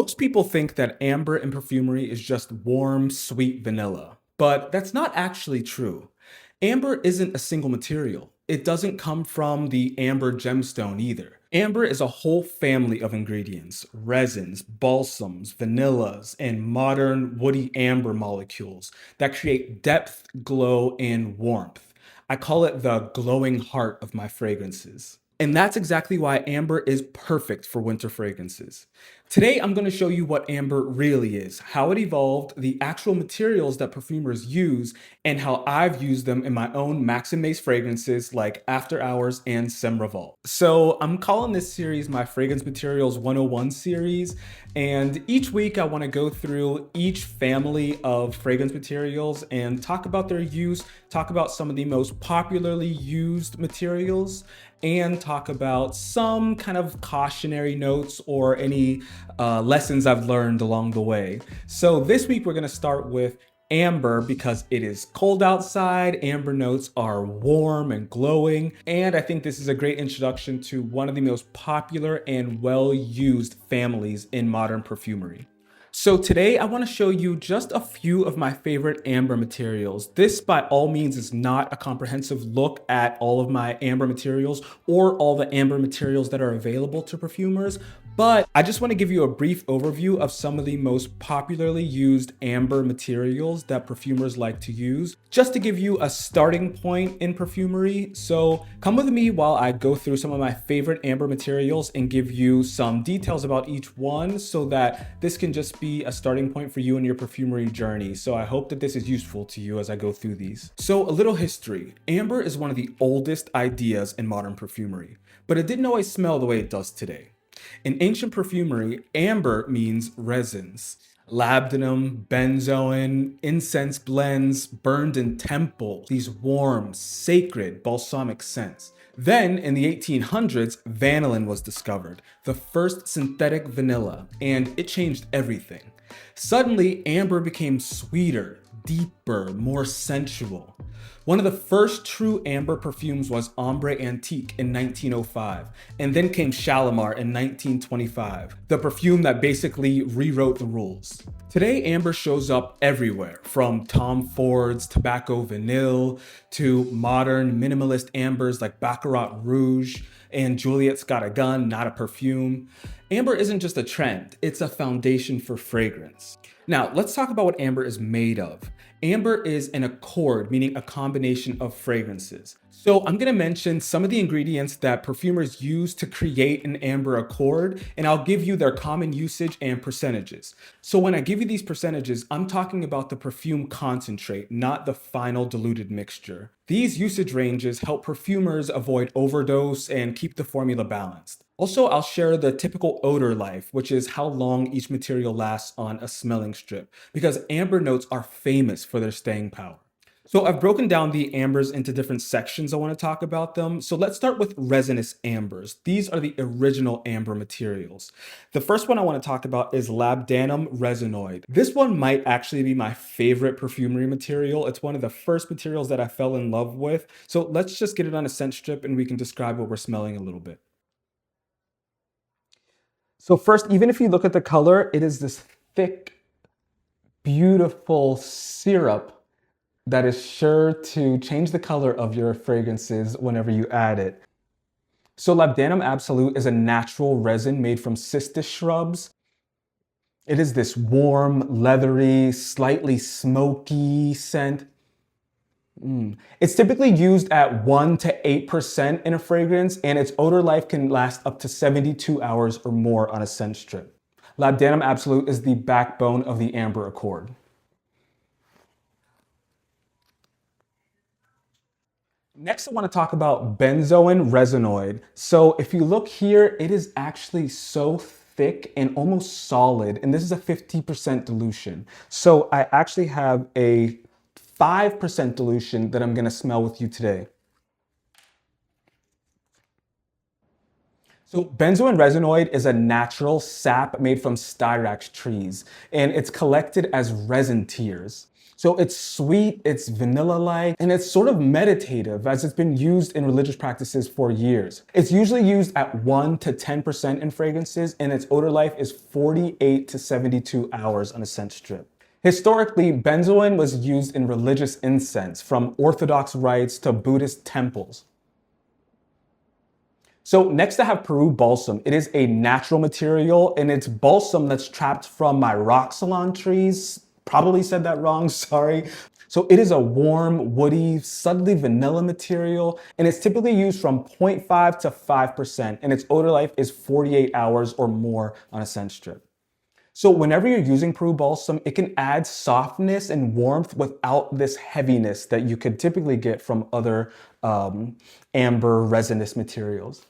Most people think that amber in perfumery is just warm, sweet vanilla, but that's not actually true. Amber isn't a single material. It doesn't come from the amber gemstone either. Amber is a whole family of ingredients: resins, balsams, vanillas, and modern woody amber molecules that create depth, glow, and warmth. I call it the glowing heart of my fragrances. And that's exactly why amber is perfect for winter fragrances. Today, I'm going to show you what amber really is, how it evolved, the actual materials that perfumers use, and how I've used them in my own Maxim Mace fragrances like After Hours and Sem Revolt. So I'm calling this series my Fragrance Materials 101 series, and each week I want to go through each family of fragrance materials and talk about their use, talk about some of the most popularly used materials, and talk about some kind of cautionary notes or any lessons I've learned along the way. So this week we're going to start with amber because it is cold outside. Amber notes are warm and glowing, and I think this is a great introduction to one of the most popular and well-used families in modern perfumery. So today I want to show you just a few of my favorite amber materials. This by all means is not a comprehensive look at all of my amber materials or all the amber materials that are available to perfumers, but I just want to give you a brief overview of some of the most popularly used amber materials that perfumers like to use, just to give you a starting point in perfumery. So come with me while I go through some of my favorite amber materials and give you some details about each one so that this can just be a starting point for you in your perfumery journey. So I hope that this is useful to you as I go through these. So a little history. Amber is one of the oldest ideas in modern perfumery, but it didn't always smell the way it does today. In ancient perfumery, amber means resins. Labdanum, benzoin, incense blends burned in temple, these warm, sacred, balsamic scents. Then, in the 1800s, vanillin was discovered, the first synthetic vanilla, and it changed everything. Suddenly, amber became sweeter, deeper, more sensual. One of the first true amber perfumes was Ombre Antique in 1905, and then came Shalimar in 1925, the perfume that basically rewrote the rules. Today, amber shows up everywhere, from Tom Ford's Tobacco Vanille to modern minimalist ambers like Baccarat Rouge and Juliet's Got a Gun, Not a Perfume. Amber isn't just a trend, it's a foundation for fragrance. Now, let's talk about what amber is made of. Amber is an accord, meaning a combination of fragrances. So I'm going to mention some of the ingredients that perfumers use to create an amber accord, and I'll give you their common usage and percentages. So when I give you these percentages, I'm talking about the perfume concentrate, not the final diluted mixture. These usage ranges help perfumers avoid overdose and keep the formula balanced. Also, I'll share the typical odor life, which is how long each material lasts on a smelling strip, because amber notes are famous for their staying power. So I've broken down the ambers into different sections. I want to talk about them. So let's start with resinous ambers. These are the original amber materials. The first one I want to talk about is Labdanum Resinoid. This one might actually be my favorite perfumery material. It's one of the first materials that I fell in love with. So let's just get it on a scent strip and we can describe what we're smelling a little bit. So first, even if you look at the color, it is this thick, beautiful syrup that is sure to change the color of your fragrances whenever you add it. So Labdanum Absolute is a natural resin made from cistus shrubs. It is this warm, leathery, slightly smoky scent. It's typically used at 1 to 8% in a fragrance, and its odor life can last up to 72 hours or more on a scent strip. Labdanum Absolute is the backbone of the amber accord. Next, I want to talk about Benzoin Resinoid. So if you look here, it is actually so thick and almost solid, and this is a 50% dilution. So I actually have a 5% dilution that I'm going to smell with you today. So benzoin resinoid is a natural sap made from styrax trees, and it's collected as resin tears. So it's sweet, it's vanilla-like, and it's sort of meditative as it's been used in religious practices for years. It's usually used at 1 to 10% in fragrances, and its odor life is 48 to 72 hours on a scent strip. Historically, benzoin was used in religious incense, from Orthodox rites to Buddhist temples. So next I have Peru Balsam. It is a natural material and it's balsam that's trapped from my Roxalon trees. Probably said that wrong, sorry. So it is a warm, woody, subtly vanilla material, and it's typically used from 0.5 to 5%, and its odor life is 48 hours or more on a scent strip. So whenever you're using Peru Balsam, it can add softness and warmth without this heaviness that you could typically get from other amber resinous materials.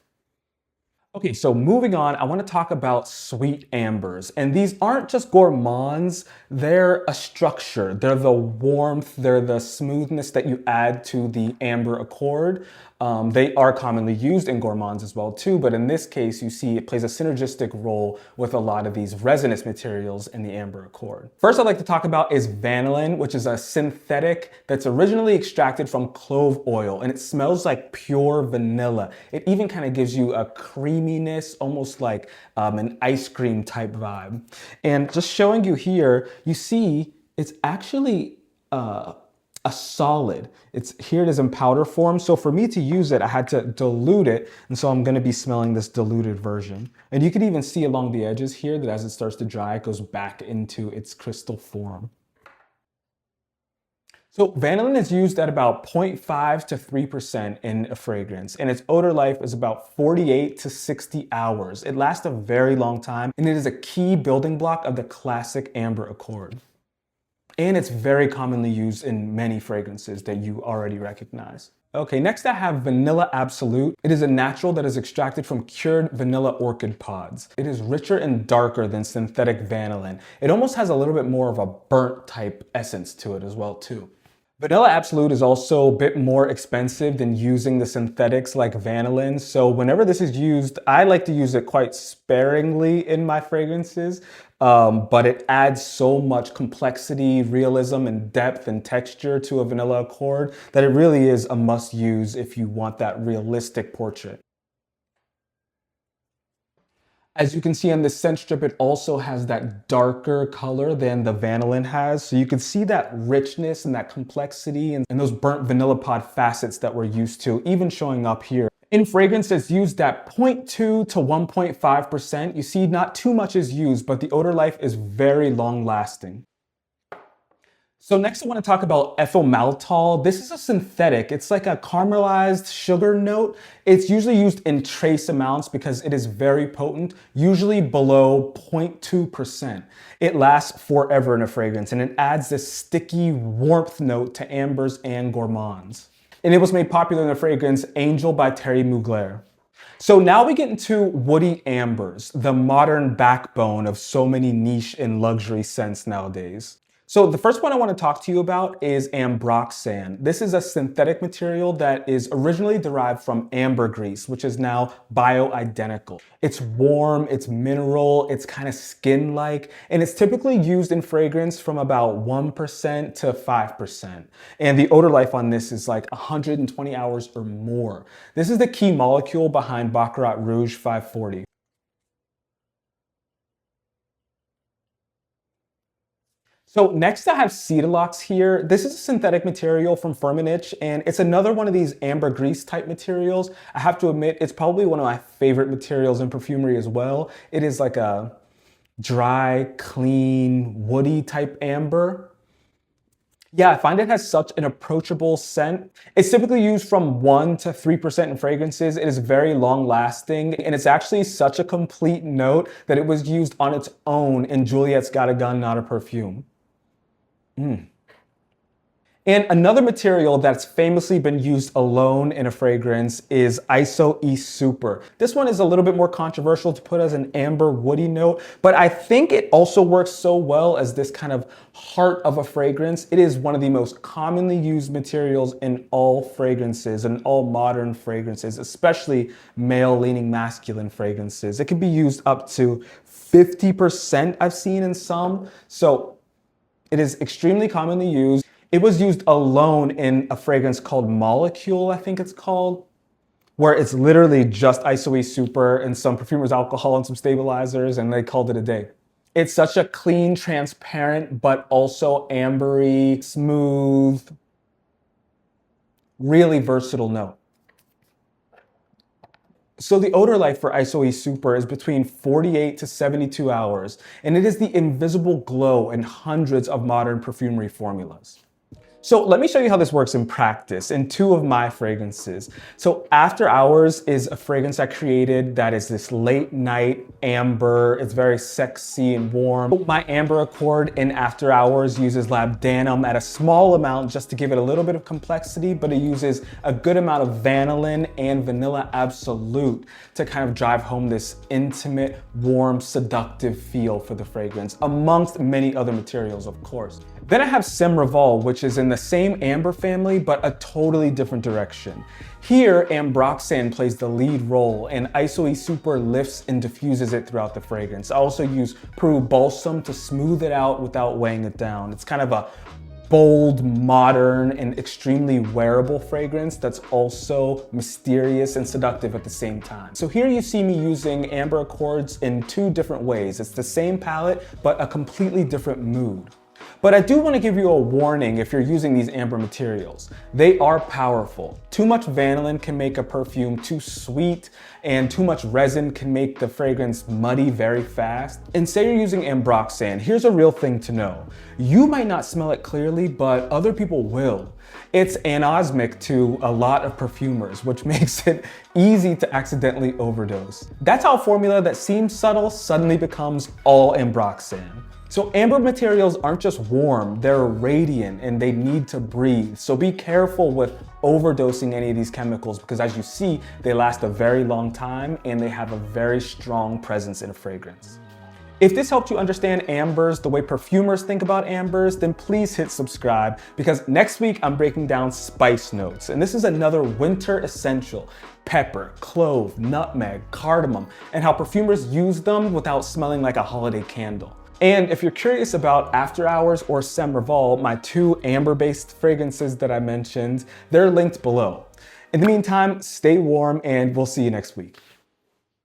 Okay, so moving on, I want to talk about sweet ambers. And these aren't just gourmands, they're a structure. They're the warmth, they're the smoothness that you add to the amber accord. They are commonly used in gourmands as well too, but in this case, you see it plays a synergistic role with a lot of these resinous materials in the amber accord. First I'd like to talk about is vanillin, which is a synthetic that's originally extracted from clove oil, and it smells like pure vanilla. It even kind of gives you a creaminess, almost like an ice cream type vibe. And just showing you here, you see it's actually a solid. Here it is in powder form. So for me to use it, I had to dilute it. And so I'm gonna be smelling this diluted version. And you can even see along the edges here that as it starts to dry, it goes back into its crystal form. So vanillin is used at about 0.5 to 3% in a fragrance, and its odor life is about 48 to 60 hours. It lasts a very long time, and it is a key building block of the classic amber accord. And it's very commonly used in many fragrances that you already recognize. Okay, next I have Vanilla Absolute. It is a natural that is extracted from cured vanilla orchid pods. It is richer and darker than synthetic vanillin. It almost has a little bit more of a burnt type essence to it as well too. Vanilla Absolute is also a bit more expensive than using the synthetics like vanillin. So whenever this is used, I like to use it quite sparingly in my fragrances, but it adds so much complexity, realism, and depth and texture to a vanilla accord that it really is a must use if you want that realistic portrait. As you can see on this scent strip, it also has that darker color than the vanillin has. So you can see that richness and that complexity and those burnt vanilla pod facets that we're used to, even showing up here. In fragrance, it's used at 0.2 to 1.5%. You see not too much is used, but the odor life is very long lasting. So next I want to talk about ethyl maltol. This is a synthetic. It's like a caramelized sugar note. It's usually used in trace amounts because it is very potent, usually below 0.2%. It lasts forever in a fragrance and it adds this sticky warmth note to ambers and gourmands. And it was made popular in the fragrance Angel by Thierry Mugler. So now we get into woody ambers, the modern backbone of so many niche and luxury scents nowadays. So the first one I want to talk to you about is Ambroxan. This is a synthetic material that is originally derived from ambergris, which is now bioidentical. It's warm, it's mineral, it's kind of skin-like, and it's typically used in fragrance from about 1% to 5%. And the odor life on this is like 120 hours or more. This is the key molecule behind Baccarat Rouge 540. So next I have Cetalox here. This is a synthetic material from Firmenich, and it's another one of these ambergris type materials. I have to admit, it's probably one of my favorite materials in perfumery as well. It is like a dry, clean, woody type amber. Yeah, I find it has such an approachable scent. It's typically used from 1 to 3% in fragrances. It is very long lasting, and it's actually such a complete note that it was used on its own in Juliet's Got a Gun, Not a Perfume. And another material that's famously been used alone in a fragrance is Iso-E Super. This one is a little bit more controversial to put as an amber woody note, but I think it also works so well as this kind of heart of a fragrance. It is one of the most commonly used materials in all fragrances and all modern fragrances, especially male-leaning masculine fragrances. It can be used up to 50% I've seen in some. So it is extremely commonly used. It was used alone in a fragrance called Molecule, I think it's called, where it's literally just Iso-E Super and some perfumer's alcohol and some stabilizers, and they called it a day. It's such a clean, transparent, but also ambery, smooth, really versatile note. So the odor life for Iso-E Super is between 48 to 72 hours, and it is the invisible glow in hundreds of modern perfumery formulas. So let me show you how this works in practice in two of my fragrances. So After Hours is a fragrance I created that is this late night amber. It's very sexy and warm. My amber accord in After Hours uses labdanum at a small amount just to give it a little bit of complexity, but it uses a good amount of vanillin and vanilla absolute to kind of drive home this intimate, warm, seductive feel for the fragrance, amongst many other materials, of course. Then I have Semravol, which is in the same amber family, but a totally different direction. Here, Ambroxan plays the lead role, and Iso-E Super lifts and diffuses it throughout the fragrance. I also use Peru Balsam to smooth it out without weighing it down. It's kind of a bold, modern, and extremely wearable fragrance that's also mysterious and seductive at the same time. So here you see me using amber accords in two different ways. It's the same palette, but a completely different mood. But I do want to give you a warning if you're using these amber materials. They are powerful. Too much vanillin can make a perfume too sweet, and too much resin can make the fragrance muddy very fast. And say you're using Ambroxan, here's a real thing to know. You might not smell it clearly, but other people will. It's anosmic to a lot of perfumers, which makes it easy to accidentally overdose. That's how a formula that seems subtle suddenly becomes all Ambroxan. So amber materials aren't just warm, they're radiant and they need to breathe. So be careful with overdosing any of these chemicals because as you see, they last a very long time and they have a very strong presence in a fragrance. If this helped you understand ambers the way perfumers think about ambers, then please hit subscribe because next week I'm breaking down spice notes. And this is another winter essential. Pepper, clove, nutmeg, cardamom, and how perfumers use them without smelling like a holiday candle. And if you're curious about After Hours or Semravol, my two amber-based fragrances that I mentioned, they're linked below. In the meantime, stay warm and we'll see you next week.